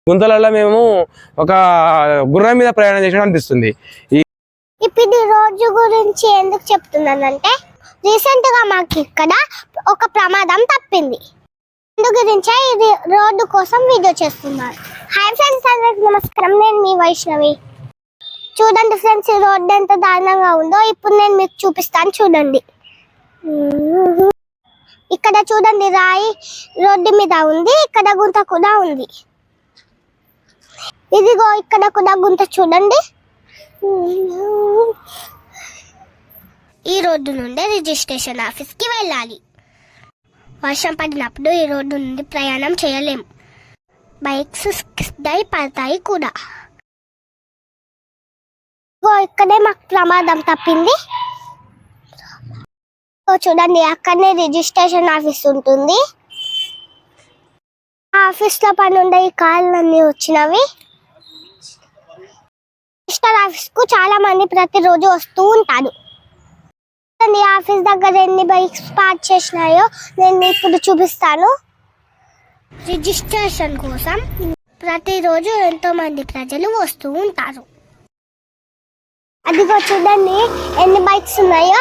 గుంతలలో మేము ఒక గుర్రం మీద ప్రయాణం చేసినట్టు అనిపిస్తుంది. ఇప్పుడు రోజు గురించి ఎందుకు చెప్తున్నానంటే రీసెంట్ గా మాకు ఇక్కడ ఒక ప్రమాదం తప్పింది. అందు గురించే ఇది రోడ్డు కోసం వీడియో చేస్తున్నాను. హాయ్ ఫ్రెండ్స్, అందరికి నమస్కారం. నేను మీ వైష్ణవి. చూడండి ఫ్రెండ్స్, ఈ రోడ్డు ఎంత దారుణంగా ఉందో ఇప్పుడు నేను మీకు చూపిస్తాను. చూడండి, ఇక్కడ చూడండి, రాయి రోడ్డు మీద ఉంది. ఇక్కడ గుంత కూడా ఉంది. ఇదిగో ఇక్కడ కూడా గుంత చూడండి. ఈ రోడ్డు నుండి రిజిస్ట్రేషన్ ఆఫీస్కి వెళ్ళాలి. వర్షం పడినప్పుడు ఈ రోడ్డు నుండి ప్రయాణం చేయలేము. బైక్స్ స్కిడ్ పడతాయి కూడా. ఇక్కడే మాకు ప్రమాదం తప్పింది. చూడండి, అక్కడనే రిజిస్ట్రేషన్ ఆఫీస్ ఉంటుంది. ఆ ఆఫీస్ లో పని ఉండే ఈ కార్లన్నీ వచ్చినవి. రిజిస్టర్ ఆఫీస్ కు చాలా మంది ప్రతిరోజు వస్తూ ఉంటారు. ఆఫీస్ దగ్గర ఎన్ని బైక్స్ పార్క్ చేసినాయో నేను ఇప్పుడు చూపిస్తాను. రిజిస్ట్రేషన్ కోసం ప్రతిరోజు ఎంతో మంది ప్రజలు వస్తూ ఉంటారు. అదిగో చూడండి ఎన్ని బైక్స్ ఉన్నాయో.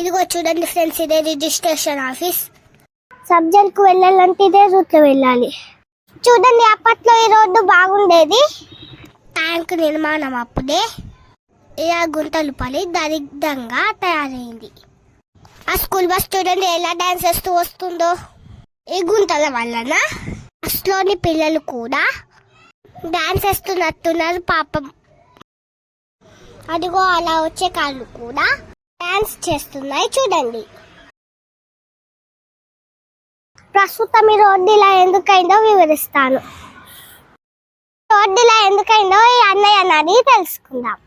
ఇదిగో చూడండి ఫ్రెండ్స్, ఇదే రిజిస్ట్రేషన్ ఆఫీస్. సబ్జెక్ట్ కు వెళ్ళాలంటే ఇదే రూట్ లో వెళ్ళాలి. చూడండి, అప్పట్లో ఈ రోడ్డు బాగుండేది. ట్యాంక్ నిర్మాణం అప్పుడే ఇలా గుంతలు పడి దరిద్రంగా తయారైంది. ఆ స్కూల్ బస్ చూడండి ఎలా డాన్స్ చేస్తూ వస్తుందో. ఈ గుంతల వలన బస్లోని పిల్లలు కూడా డాన్స్ చేస్తున్నట్టున్నారు పాపం. అదిగో అలా వచ్చే కాళ్ళు కూడా డాన్స్ చేస్తున్నాయి చూడండి. ప్రస్తుతం ఈ రోడ్డు ఇలా ఎందుకైందో వివరిస్తాను. రోడ్డు ఇలా ఎందుకైందో ఈ అన్నయ్య అన్నది తెలుసుకుందాం.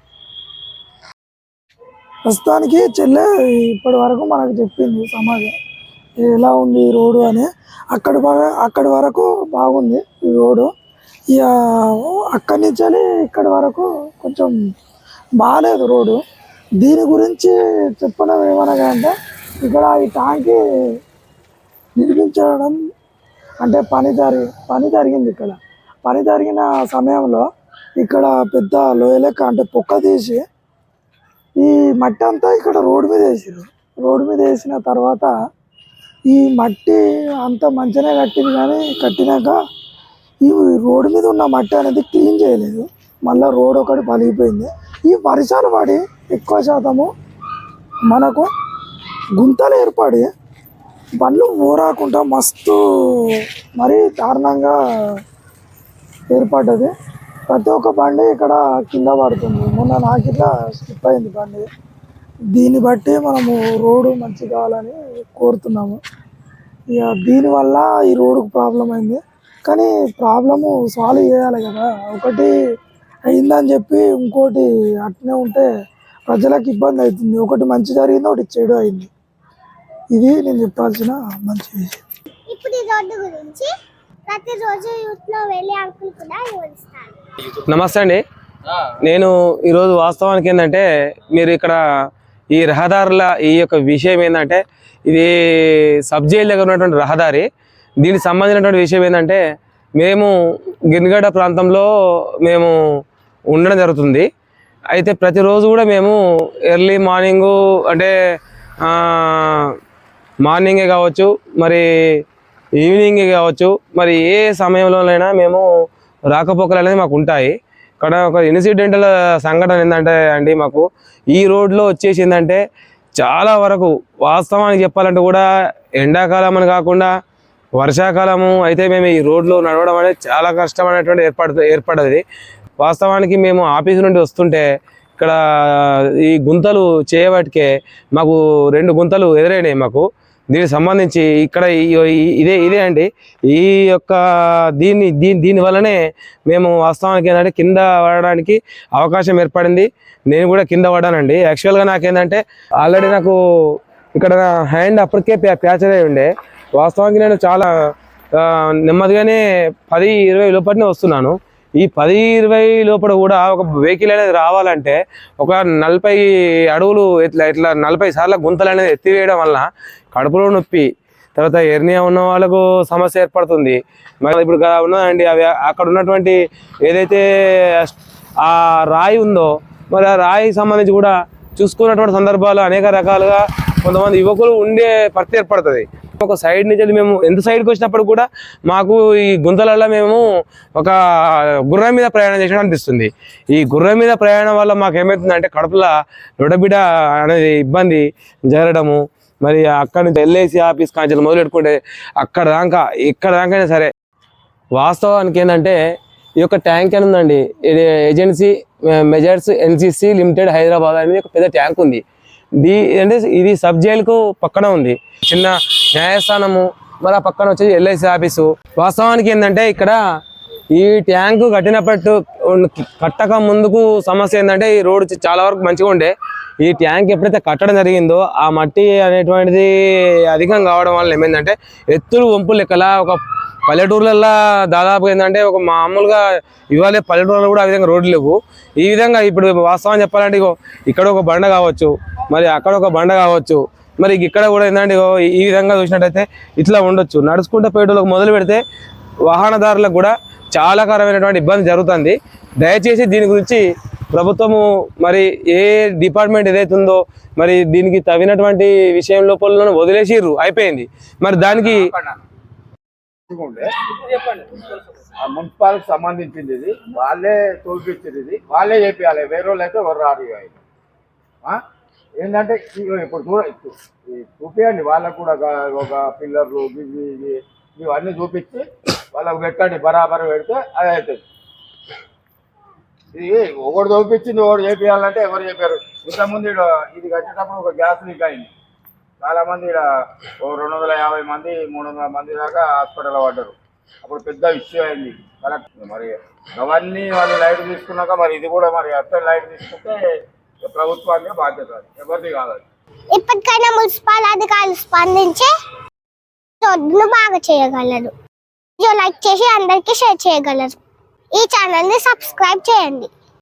ప్రస్తుతానికి చెల్లె ఇప్పటి వరకు మనకు చెప్పింది సమాజం ఎలా ఉంది ఈ రోడ్డు అని. అక్కడి వరకు బాగుంది ఈ రోడ్డు. ఇక అక్కడి నుంచి ఇక్కడి వరకు కొంచెం బాగాలేదు రోడ్డు. దీని గురించి చెప్పడం ఏమనగా అంటే ఇక్కడ ఈ ట్యాంక్ నిర్మించడం అంటే పని జరిగింది. ఇక్కడ పని జరిగిన సమయంలో ఇక్కడ పెద్ద లోయలెక్క అంటే పొక్క తీసి ఈ మట్టి అంతా ఇక్కడ రోడ్డు మీద వేసారు. రోడ్డు మీద వేసిన తర్వాత ఈ మట్టి అంతా మంచిగానే కట్టింది, కానీ కట్టినాక ఈ రోడ్డు మీద ఉన్న మట్టి అనేది క్లీన్ చేయలేదు. మళ్ళీ రోడ్ ఒకటి పలిగిపోయింది. ఈ వర్షాలు పడి ఎక్కువ శాతము మనకు గుంతలు ఏర్పడి బండ్లు ఊరాకుండా మస్తు మరీ దారుణంగా ఏర్పడ్డది. ప్రతి ఒక్క బండి ఇక్కడ కింద పడుతుంది. మొన్న నాకు ఇట్లా స్లిప్ అయింది బండి. దీన్ని బట్టి మనము రోడ్డు మంచి కావాలని కోరుతున్నాము. ఇక దీనివల్ల ఈ రోడ్డుకు ప్రాబ్లం అయింది, కానీ ప్రాబ్లము సాల్వ్ చేయాలి కదా. ఒకటి అయిందని చెప్పి ఇంకోటి అట్నే ఉంటే ప్రజలకు ఇబ్బంది అవుతుంది. ఒకటి మంచి జరిగింది, ఒకటి చెడు అయింది. ఇది నేను చెప్పాల్సిన మంచి విషయం. ఇప్పుడు ఈ రోడ్డు గురించి ప్రతిరోజు యూత్లో వెళ్ళే అంకుల్ కూడా వివరిస్తాను. నమస్తే అండి. నేను ఈరోజు వాస్తవానికి ఏంటంటే, మీరు ఇక్కడ ఈ రహదారుల ఈ యొక్క విషయం ఏంటంటే, ఇది సబ్ జైలు దగ్గర ఉన్నటువంటి రహదారి. దీనికి సంబంధించినటువంటి విషయం ఏంటంటే, మేము గిరిగడ్డ ప్రాంతంలో మేము ఉండడం జరుగుతుంది. అయితే ప్రతిరోజు కూడా మేము ఎర్లీ మార్నింగు అంటే మార్నింగే కావచ్చు, మరి ఈవినింగే కావచ్చు, మరి ఏ సమయంలోనైనా మేము రాకపోకలు అనేది మాకు ఉంటాయి. ఇక్కడ ఒక ఇన్సిడెంటల్ సంఘటన ఏంటంటే అండి, మాకు ఈ రోడ్లో వచ్చేసి ఏంటంటే చాలా వరకు వాస్తవానికి చెప్పాలంటే కూడా ఎండాకాలం అని కాకుండా వర్షాకాలము అయితే మేము ఈ రోడ్లో నడవడం అనేది చాలా కష్టమైనటువంటి ఏర్పడ్డది. వాస్తవానికి మేము ఆఫీసు నుండి వస్తుంటే ఇక్కడ ఈ గుంతలు చేయబట్టికే మాకు 2 గుంతలు ఎదురైనాయి మాకు. దీనికి సంబంధించి ఇక్కడ ఇదే అండి, ఈ యొక్క దీని వల్లనే మేము వాస్తవానికి ఏంటంటే కింద పడడానికి అవకాశం ఏర్పడింది. నేను కూడా కింద పడ్డానండి. యాక్చువల్గా నాకేంటంటే ఆల్రెడీ నాకు ఇక్కడ హ్యాండ్ అప్పటికే ప్యాచర్ అయి ఉండే. వాస్తవానికి నేను చాలా నెమ్మదిగానే 10-20 లోపలనే వస్తున్నాను. ఈ 10-20 లోపల కూడా ఒక వెహికల్ అనేది రావాలంటే ఒక 40 అడుగులు ఇట్లా 40 సార్లు గుంతలు అనేది ఎత్తివేయడం వల్ల కడుపులో నొప్పి, తర్వాత ఎర్నియా ఉన్న వాళ్ళకు సమస్య ఏర్పడుతుంది. మరి ఇప్పుడు ఉన్నదండి అవి అక్కడ ఉన్నటువంటి ఏదైతే ఆ రాయి ఉందో మరి ఆ రాయి సంబంధించి కూడా చూసుకున్నటువంటి సందర్భాలు అనేక రకాలుగా కొంతమంది యువకులు ఉండే పరిస్థితి ఏర్పడుతుంది. ఒక సైడ్ నుంచి మేము ఎంత సైడ్కి వచ్చినప్పుడు కూడా మాకు ఈ గుంతలలో మేము ఒక గుర్రం మీద ప్రయాణం చేసినట్టు అనిపిస్తుంది. ఈ గుర్రం మీద ప్రయాణం వల్ల మాకు ఏమవుతుందంటే కడుపులో లొడబిడ అనేది ఇబ్బంది జరగడము. మరి అక్కడ నుంచి ఎల్ఐసి ఆఫీస్ కాంచెలు మొదలు పెట్టుకుంటే ఇక్కడ దాకా సరే. వాస్తవానికి ఏంటంటే ఈ యొక్క ట్యాంక్ అని ఉందండి, ఇది agency measures NCC limited Hyderabad అనేది ఒక పెద్ద ట్యాంక్ ఉంది. అంటే ఇది సబ్ జైలుకు పక్కన ఉంది, చిన్న న్యాయస్థానము, మరి ఆ పక్కన వచ్చేసి ఎల్ఐసి ఆఫీసు. వాస్తవానికి ఏంటంటే ఇక్కడ ఈ ట్యాంకు కట్టక ముందుకు సమస్య ఏంటంటే ఈ రోడ్డు చాలా వరకు మంచిగా ఉండే. ఈ ట్యాంక్ ఎప్పుడైతే కట్టడం జరిగిందో ఆ మట్టి అనేటువంటిది అధికం కావడం వల్ల ఏమైందంటే ఎత్తులు వంపులు లెక్కల ఒక పల్లెటూర్లలో దాదాపు ఏంటంటే ఒక మామూలుగా ఇవాళ పల్లెటూరులో కూడా ఆ విధంగా రోడ్లు లేవు. ఈ విధంగా ఇప్పుడు వాస్తవం చెప్పాలంటే ఇక్కడ ఒక బండ కావచ్చు, మరి అక్కడ ఒక బండ కావచ్చు, మరి ఇక్కడ కూడా ఏంటంటే ఈ విధంగా చూసినట్టయితే ఇట్లా ఉండొచ్చు. నడుచుకుంటే పేటలోకి మొదలు పెడితే వాహనదారులకు కూడా చాలా కారమైనటువంటి ఇబ్బంది జరుగుతుంది. దయచేసి దీని గురించి ప్రభుత్వము మరి ఏ డిపార్ట్మెంట్ ఏదైతే ఉందో మరి దీనికి తగినటువంటి విషయం లోపల వదిలేసిర్రు, అయిపోయింది. మరి దానికి మున్సిపాలిటీకి సంబంధించింది ఇది, వాళ్ళే తోల్పించింది, ఇది వాళ్ళే చేపియాలి, వేరే వాళ్ళు అయితే ఎవరు రారు. ఏంటంటే ఇప్పుడు చూపించండి వాళ్ళకు కూడా ఒక పిల్లర్లు ఇవన్నీ చూపించి వాళ్ళకు పెట్టండి, బరాబర్ పెడితే అది అవుతుంది. ఇది ఒకటి చూపించింది ఒకటి చేపియాలంటే ఎవరు చెప్పారు. ఇంతకుముందు ఇది కట్టేటప్పుడు ఒక గ్యాస్ లీక్ అయింది, చాలా మంది ఇక్కడ 250 మంది 300 మంది దాకా హాస్పిటల్లో పడ్డారు. అప్పుడు పెద్ద ఇష్యూ అయింది. మరి అవన్నీ వాళ్ళు లైట్ తీసుకున్నాక మరి ఇది కూడా మరి అట్లా లైట్ తీసుకుంటే ప్రభుత్వానికి బాధ్యత, ఎవరిది కాదు. ఇప్పటికైనా మున్సిపల్ అధికారులు స్పందించి రోడ్డును బాగా చేయగలరు. లైక్ చేసి అందరికీ షేర్ చేయగలరు. ఈ ఛానల్ని సబ్స్క్రైబ్ చేయండి.